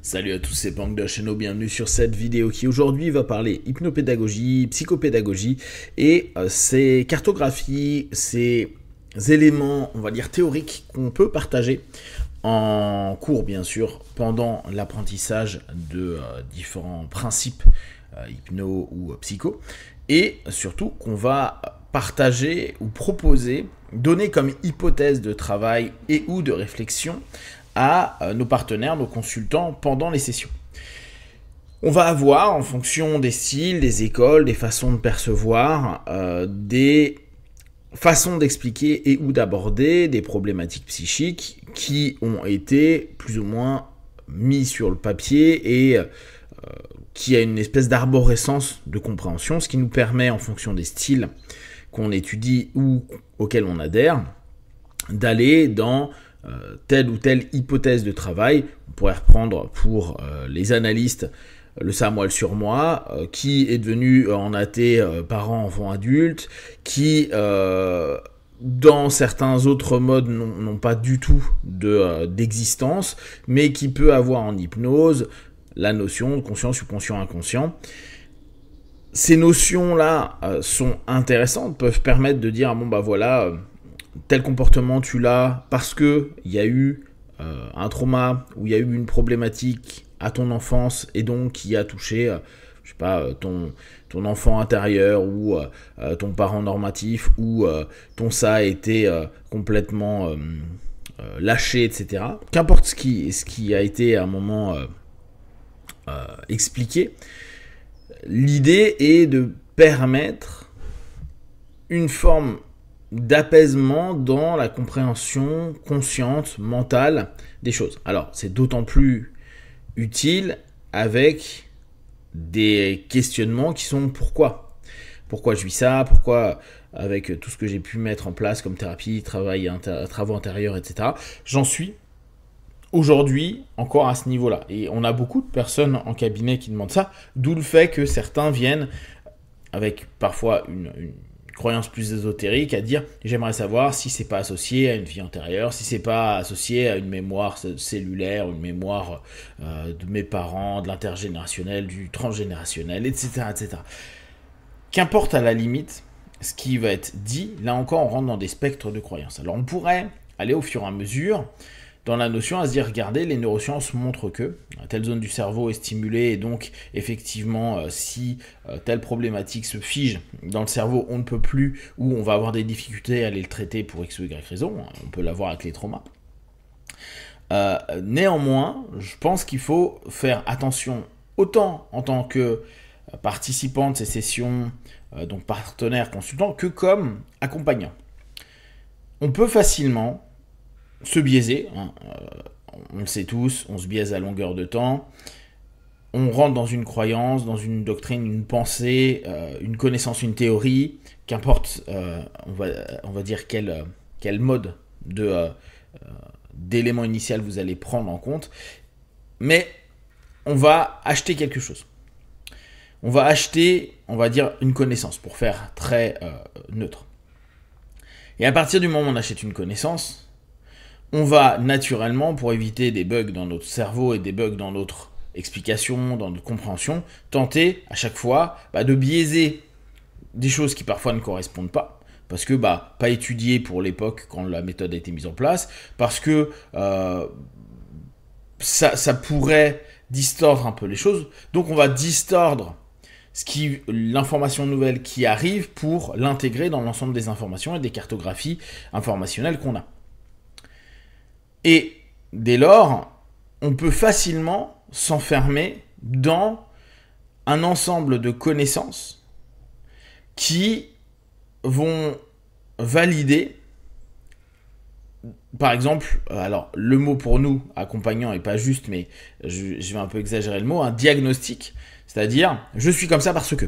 Salut à tous, c'est Pank de la chaîne, bienvenue sur cette vidéo qui aujourd'hui va parler hypnopédagogie, psychopédagogie et ces cartographies, ces éléments, on va dire théoriques qu'on peut partager en cours bien sûr pendant l'apprentissage de différents principes hypno ou psycho et surtout qu'on va partager ou proposer, donner comme hypothèse de travail et ou de réflexion à nos partenaires, nos consultants pendant les sessions. On va avoir, en fonction des styles, des écoles, des façons de percevoir, des façons d'expliquer et ou d'aborder des problématiques psychiques qui ont été plus ou moins mis sur le papier et qui a une espèce d'arborescence de compréhension, ce qui nous permet, en fonction des styles qu'on étudie ou auxquels on adhère, d'aller dans telle ou telle hypothèse de travail. On pourrait reprendre pour les analystes le ça, moi, le sur moi, qui est devenu en AT parent, enfant, adulte, qui dans certains autres modes n'ont pas du tout d'existence, mais qui peut avoir en hypnose la notion de conscient, subconscient, inconscient. Ces notions-là sont intéressantes, peuvent permettre de dire, bon bah voilà, tel comportement tu l'as parce que il y a eu un trauma ou il y a eu une problématique à ton enfance et donc qui a touché, je sais pas, ton enfant intérieur ou ton parent normatif ou ton ça a été complètement lâché, etc. Qu'importe ce qui a été à un moment expliqué, l'idée est de permettre une forme d'apaisement dans la compréhension consciente, mentale des choses. Alors, c'est d'autant plus utile avec des questionnements qui sont pourquoi ? Pourquoi je vis ça ? Pourquoi, avec tout ce que j'ai pu mettre en place comme thérapie, travaux intérieurs, etc., j'en suis aujourd'hui encore à ce niveau-là. Et on a beaucoup de personnes en cabinet qui demandent ça, d'où le fait que certains viennent avec parfois une croyance plus ésotérique à dire j'aimerais savoir si c'est pas associé à une vie antérieure, si c'est pas associé à une mémoire cellulaire, une mémoire de mes parents, de l'intergénérationnel, du transgénérationnel, etc., etc. Qu'importe à la limite ce qui va être dit, là encore on rentre dans des spectres de croyances. Alors on pourrait aller au fur et à mesure dans la notion à se dire, regardez, les neurosciences montrent que telle zone du cerveau est stimulée et donc effectivement si telle problématique se fige dans le cerveau, on ne peut plus ou on va avoir des difficultés à aller le traiter pour X ou Y raison, on peut l'avoir avec les traumas. Néanmoins, je pense qu'il faut faire attention autant en tant que participant de ces sessions, donc partenaire, consultant, que comme accompagnant. On peut facilement se biaiser, hein, on le sait tous, on se biaise à longueur de temps, on rentre dans une croyance, dans une doctrine, une pensée, une connaissance, une théorie, qu'importe, on va dire quel mode d'élément initial vous allez prendre en compte, mais on va acheter quelque chose. On va acheter, on va dire, une connaissance, pour faire très neutre. Et à partir du moment où on achète une connaissance, on va naturellement, pour éviter des bugs dans notre cerveau et des bugs dans notre explication, dans notre compréhension, tenter à chaque fois de biaiser des choses qui parfois ne correspondent pas, parce que pas étudié pour l'époque quand la méthode a été mise en place, parce que ça pourrait distordre un peu les choses, donc on va distordre l'information nouvelle qui arrive pour l'intégrer dans l'ensemble des informations et des cartographies informationnelles qu'on a. Et dès lors, on peut facilement s'enfermer dans un ensemble de connaissances qui vont valider, par exemple, alors le mot pour nous, accompagnant, n'est pas juste, mais je vais un peu exagérer le mot, un diagnostic, c'est-à-dire je suis comme ça parce que.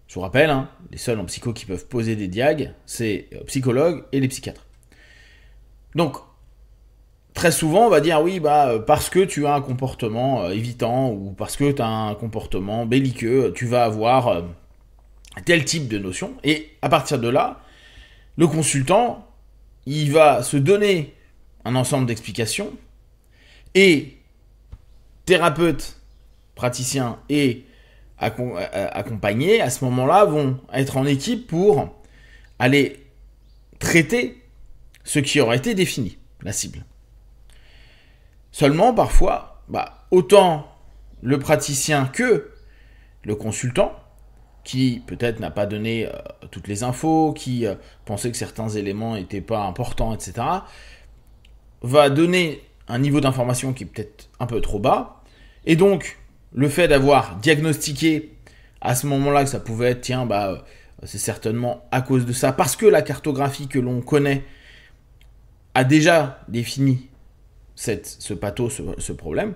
Je vous rappelle, les seuls en psycho qui peuvent poser des diags, c'est psychologues et les psychiatres. Donc, très souvent, on va dire oui, parce que tu as un comportement évitant ou parce que tu as un comportement belliqueux, tu vas avoir tel type de notion. Et à partir de là, le consultant, il va se donner un ensemble d'explications et thérapeute, praticien et accompagné, à ce moment-là, vont être en équipe pour aller traiter ce qui aura été défini, la cible. Seulement, parfois, autant le praticien que le consultant, qui peut-être n'a pas donné toutes les infos, qui pensait que certains éléments n'étaient pas importants, etc., va donner un niveau d'information qui est peut-être un peu trop bas, et donc le fait d'avoir diagnostiqué à ce moment-là que ça pouvait être, tiens, c'est certainement à cause de ça, parce que la cartographie que l'on connaît a déjà défini ce ce problème,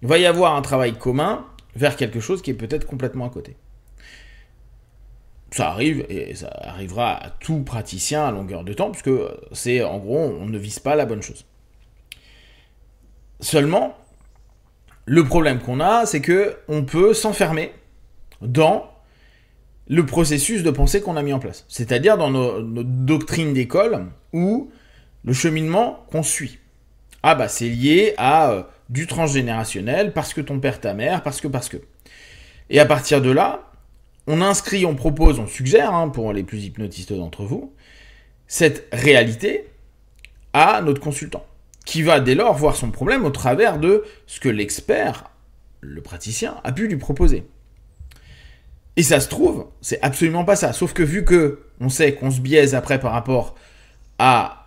il va y avoir un travail commun vers quelque chose qui est peut-être complètement à côté. Ça arrive, et ça arrivera à tout praticien à longueur de temps, puisque c'est, en gros, on ne vise pas la bonne chose. Seulement, le problème qu'on a, c'est qu'on peut s'enfermer dans le processus de pensée qu'on a mis en place. C'est-à-dire dans nos doctrines d'école ou le cheminement qu'on suit. C'est lié à du transgénérationnel, parce que ton père, ta mère, parce que. Et à partir de là, on inscrit, on propose, on suggère, pour les plus hypnotistes d'entre vous, cette réalité à notre consultant, qui va dès lors voir son problème au travers de ce que l'expert, le praticien, a pu lui proposer. Et ça se trouve, c'est absolument pas ça. Sauf que vu qu'on sait qu'on se biaise après par rapport à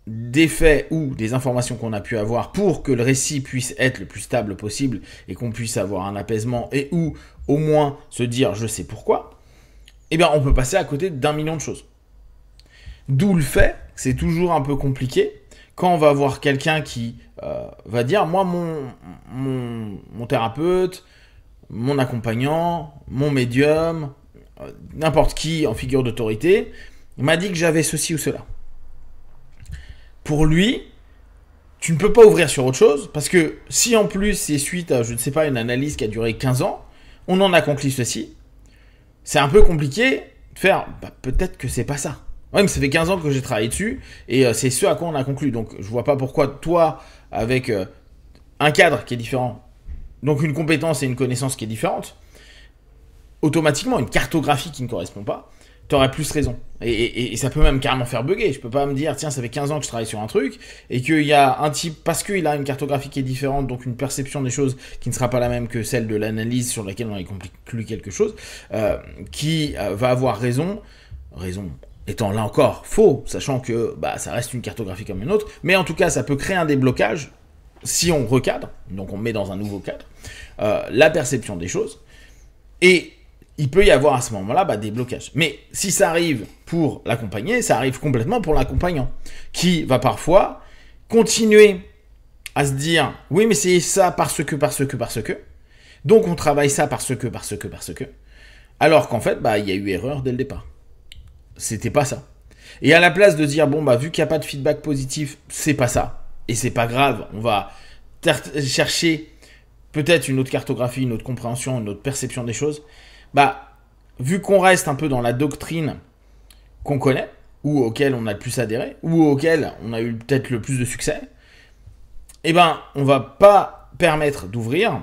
des faits ou des informations qu'on a pu avoir pour que le récit puisse être le plus stable possible et qu'on puisse avoir un apaisement et ou au moins se dire je sais pourquoi, on peut passer à côté d'un million de choses. D'où le fait que c'est toujours un peu compliqué quand on va voir quelqu'un qui va dire moi mon thérapeute, mon accompagnant, mon médium, n'importe qui en figure d'autorité m'a dit que j'avais ceci ou cela. Pour lui, tu ne peux pas ouvrir sur autre chose, parce que si en plus c'est suite à, je ne sais pas, une analyse qui a duré 15 ans, on en a conclu ceci, c'est un peu compliqué de faire, peut-être que c'est pas ça. Ouais, mais ça fait 15 ans que j'ai travaillé dessus, et c'est ce à quoi on a conclu. Donc je vois pas pourquoi toi, avec un cadre qui est différent, donc une compétence et une connaissance qui est différente, automatiquement une cartographie qui ne correspond pas, t'aurais plus raison. Et ça peut même carrément faire bugger. Je peux pas me dire, tiens, ça fait 15 ans que je travaille sur un truc, et qu'il y a un type, parce qu'il a une cartographie qui est différente, donc une perception des choses qui ne sera pas la même que celle de l'analyse sur laquelle on a conclu quelque chose, qui va avoir raison étant là encore faux, sachant que ça reste une cartographie comme une autre, mais en tout cas, ça peut créer un déblocage, si on recadre, donc on met dans un nouveau cadre, la perception des choses, et il peut y avoir à ce moment-là des blocages. Mais si ça arrive pour l'accompagner, ça arrive complètement pour l'accompagnant, qui va parfois continuer à se dire « oui, mais c'est ça parce que, donc on travaille ça parce que, alors qu'en fait, il y a eu erreur dès le départ. C'était pas ça. Et à la place de dire « bon, vu qu'il n'y a pas de feedback positif, c'est pas ça, et c'est pas grave, on va chercher peut-être une autre cartographie, une autre compréhension, une autre perception des choses », vu qu'on reste un peu dans la doctrine qu'on connaît, ou auquel on a le plus adhéré, ou auquel on a eu peut-être le plus de succès, on va pas permettre d'ouvrir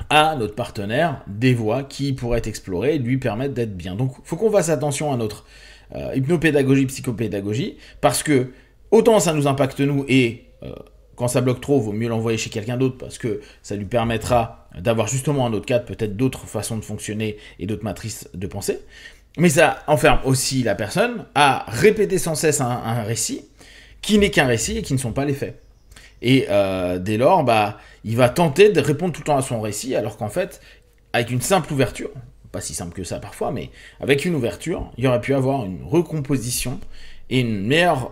à notre partenaire des voies qui pourraient explorer et lui permettre d'être bien. Donc, il faut qu'on fasse attention à notre hypnopédagogie, psychopédagogie, parce que autant ça nous impacte nous et quand ça bloque trop, il vaut mieux l'envoyer chez quelqu'un d'autre parce que ça lui permettra d'avoir justement un autre cadre, peut-être d'autres façons de fonctionner et d'autres matrices de pensée. Mais ça enferme aussi la personne à répéter sans cesse un récit qui n'est qu'un récit et qui ne sont pas les faits. Et dès lors, il va tenter de répondre tout le temps à son récit, alors qu'en fait, avec une simple ouverture, pas si simple que ça parfois, mais avec une ouverture, il y aurait pu avoir une recomposition et une meilleure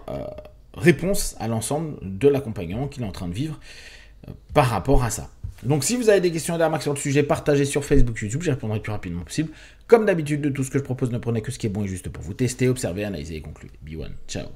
réponse à l'ensemble de l'accompagnement qu'il est en train de vivre par rapport à ça. Donc si vous avez des questions et des remarques sur le sujet, partagez sur Facebook, YouTube, j'y répondrai le plus rapidement possible. Comme d'habitude, de tout ce que je propose, ne prenez que ce qui est bon et juste pour vous tester, observer, analyser et conclure. Be one, ciao.